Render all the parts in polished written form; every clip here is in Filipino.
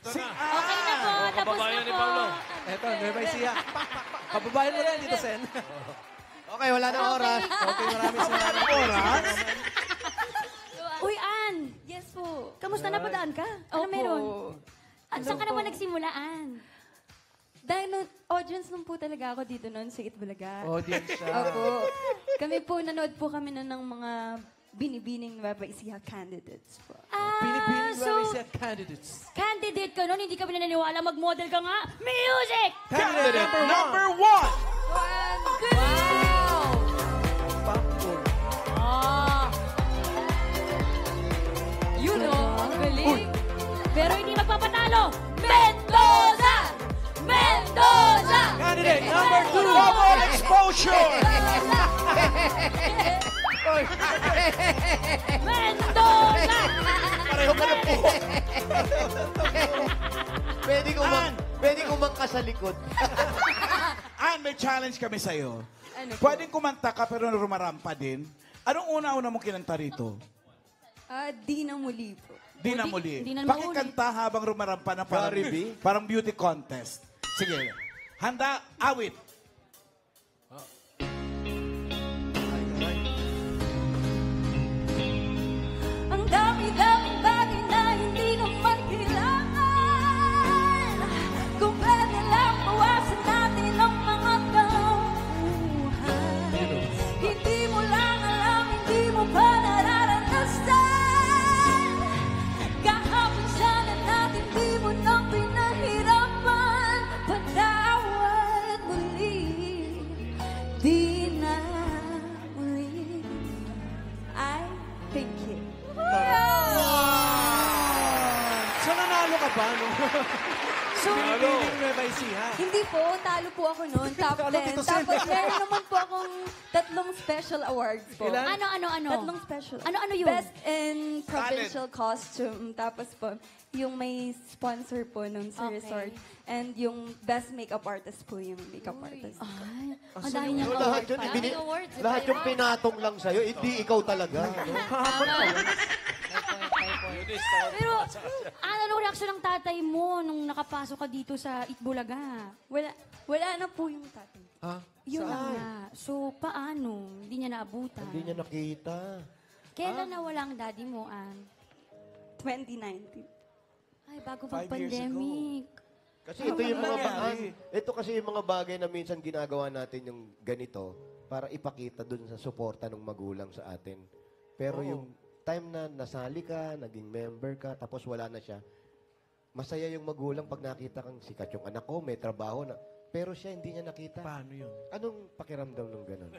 Okay na po, tapos na po. Eto, Nueva Ecija. Pababayan mo rin dito, Sen. Okay, wala na oras. Okay, maraming salamat. Oras? Uy, Ann! Yes po. Kamusta na padaan ka? Ano meron? Saan ka naman nagsimulaan? Dahil audience nung po talaga ako dito noon sa Itbulaga. Audience siya. Opo. Kami po, nanood po kami na ng mga binibining Nueva Ecija candidates po. Pinipiling so, Nueva Ecija candidates. candidate ka noon, hindi ka naniniwala, mag-model ka nga. Music! Candidate number 1! Wow! Popcorn. You know, ang galing. Pero hindi magpapatalo. Mendoza! Mendoza! Candidate number 2! Double exposure! Mendoza! Pareho ka na po. Pwede kumangka sa likod. Ann, may challenge kami sa'yo. Ano po? Pwedeng kumanta ka pero rumarampa din. Anong una-una mong kinanta rito? Di na muli po. Di na muli. di na muli. Pakikanta habang rumarampa na parang, Gary B? parang beauty contest. Sige. Handa, awit. Ang dami-daming bagay na hindi naman kailangan. Kung pwede lang bawasan natin ang mga tauhan. Hindi mo lang alam, hindi mo pa nararanasan. Kahapon sana natin, di mo na pinahirapan. Patawad muli, di na muli. I thank you. So, nanalo ka ba? No? So, Pinipiling Nueva Ecija. hindi po, talo po ako noon, top Talo, 10. Tito Sen. Tapos meron naman po akong 3 special awards po. Ilan? Ano? 3 special. Ano yun? Best in provincial costume. Tapos po, yung may sponsor po nung sa Okay. resort. And yung best makeup artist po yung makeup artist. Ay, ang dami niyang Lahat award yun, pala. lahat yung pinatong lang sa'yo, hindi ikaw talaga. Pero, ano reaksyon ng tatay mo nung nakapasok ka dito sa Itbulaga? Wala na po yung tatay. Ha? Yun na nga. So, paano? Hindi niya naabutan. Hindi niya nakita. Kailan nawala ang daddy mo, Ann? 2019. Ay, bago 5 years mag-pandemic. Kasi ito yung mga ito kasi yung mga bagay na minsan ginagawa natin yung ganito para ipakita dun sa suporta ng magulang sa atin. Pero yung time na nasali ka, naging member ka, tapos wala na siya, masaya yung magulang pag nakita kang sikat yung anak ko, may trabaho na. Pero siya hindi niya nakita. Paano yun? Anong pakiramdam ng ganun?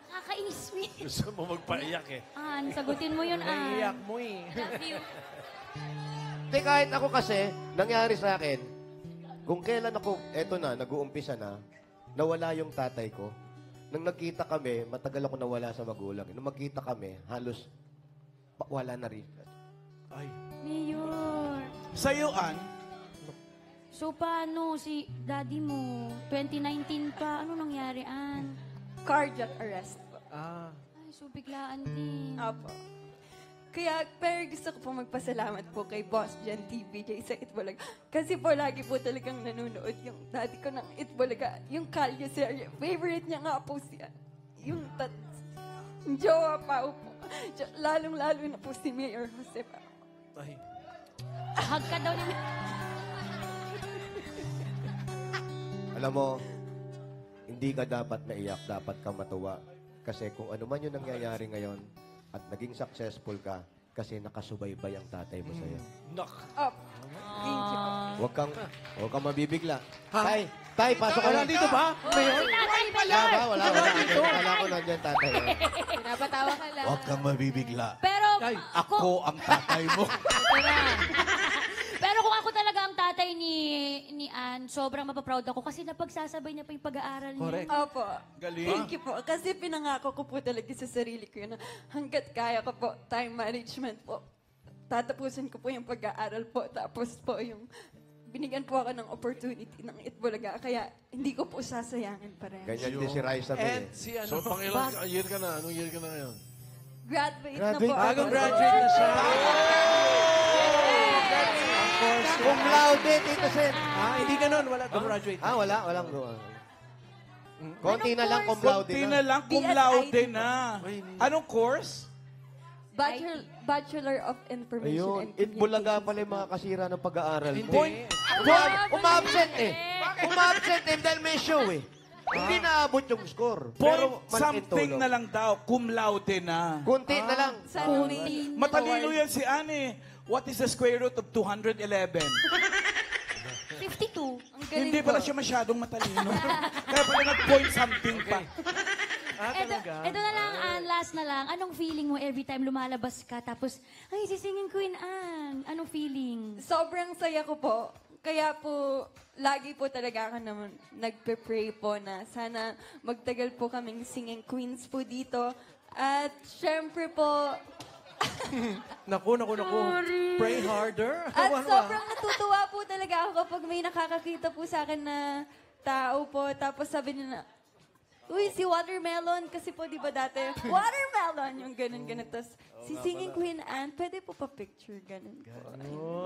Nakakainis, sweet. Gusto mo magpaiyak eh. Ann, sagutin mo yun, Naiiyak Ann. mo eh. Love you. Hindi, kahit ako kasi, nangyari sa akin, kung kailan ako, eto na, nag-uumpisa na, nawala yung tatay ko. Nang nagkita kami, matagal ako nawala sa magulang. Nung magkita kami, halos wala na rin. Ay. Mayor. Sa'yo, Ann, So, paano si daddy mo? 2019 pa. Ano nangyari, Ann? Cardiac arrest po. Ah. Ay, so biglaan din. Apo. Kaya, pero gusto ko po magpasalamat po kay Boss Jen TVJ sa Itbulaga. Kasi po, lagi po talagang nanonood yung daddy ko ng Itbulaga. Yung Kalye series. Favorite niya nga po siya. Yung jowa pa po. Lalong-lalo na po si Mayor Jose pa. Ay. Hug ka daw ni Alam mo, hindi ka dapat naiyak, dapat ka matuwa. Kasi kung ano man yung nangyayari ngayon, at naging successful ka, kasi nakasubaybay ang tatay mo sa'yo. Up. Thank you po. Huwag kang mabibigla. Tay, pasok ka lang. Nandito ba? Mayor? tatay ba Wala ba? Wala. Wala ko nandiyan, tatay. Pinapatawa ka lang. huwag kang mabibigla. Pero, Ay, Ako ang tatay mo. pero kung ako talaga ang tatay ni Ann, sobrang mapaproud ako kasi napagsasabay niya pa yung pag-aaral niya. Correct. Opo. Galing. Thank you po. Kasi pinangako ko po talaga sa sarili ko yun na hanggat kaya ko po, time management po. Tatapusin ko po yung pag-aaral po. Tapos po yung binigyan po ako ng opportunity ng Itbulaga. Kaya hindi ko po sasayangin pa rin. Ganyan din si Raisa And May. si ano? So, pang ilang year ka na? Anong year ka na ngayon? Graduate na Graduate? po. Bagong ako. graduate na siya. course. Cum laude, Tito Sen. Hindi ganun. Wala graduate. Wala. Walang konti na lang, cum laude Kunti na. na lang, cum BSIT laude po. na. Anong course? Bachelor of Information Ayun, and Itbulaga pala yung mga kasira ng pag-aaral mo. Hindi. Umabsent eh. Umabsent eh dahil may show eh. Hindi naabot yung score. Point malaking something tulong. na lang daw, cum laude na. Kunti na lang. Sana may Matalino yan si Anne. What is the square root of 211? 52. Ang galing Hindi pala po. siya masyadong matalino. Kaya pala nag-point something pa. Ito na lang, Ann, last na lang. Anong feeling mo every time lumalabas ka tapos, ay, sisingin Queen Anne. Anong feeling? Sobrang saya ko po. Kaya po, lagi po talaga ako naman nagpe-pray po na sana magtagal po kaming singing queens po dito. At syempre po, Naku. Pray harder. at sobrang natutuwa po talaga ako kapag may nakakakita po sa akin na tao po. Tapos sabi nila, uy, si Watermelon. Kasi po, di ba dati, Watermelon! Yung ganun. Tapos, si Singing Queen Anne, pwede po pa-picture, ganun po.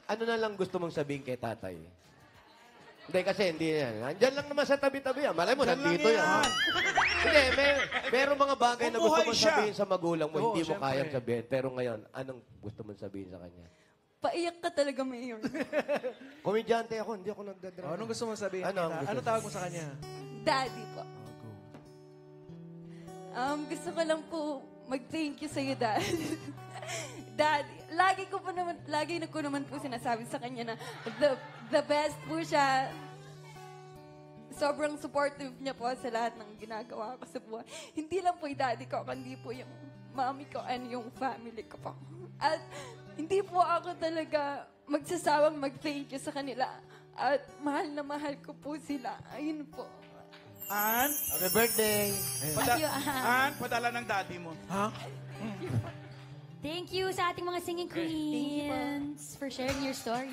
Ano na lang gusto mong sabihin kay tatay? Hindi kasi hindi yan. Diyan lang naman sa tabi-tabi yan. Malay mo, Diyan lang nandito yan. yan. Hindi, merong mga bagay na gusto Mabuhay mong siya. sabihin sa magulang mo, hindi mo syempre. kayang sabihin. Pero ngayon, anong gusto mong sabihin sa kanya? Paiyak ka talaga, Mayor. Komedyante ako, hindi ako nagdadrama. Anong gusto mong sabihin? Ano ang gusto Ano mo? tawag mo sa kanya? Daddy po. Gusto ko lang po mag-thank you sa'yo, Dad. Daddy, lagi ko naman po sinasabi sa kanya na the best po siya. Sobrang supportive niya po sa lahat ng ginagawa ko sa buhay. Hindi lang po yung daddy ko, kundi po yung mami ko and yung family ko po. At hindi po ako talaga magsasawang mag-thank you sa kanila. At mahal na mahal ko po sila. Ayun po. Ann, Happy birthday! Thank you, Ann. Ann, padala ng daddy mo. Thank you sa ating mga singing queens for sharing your story.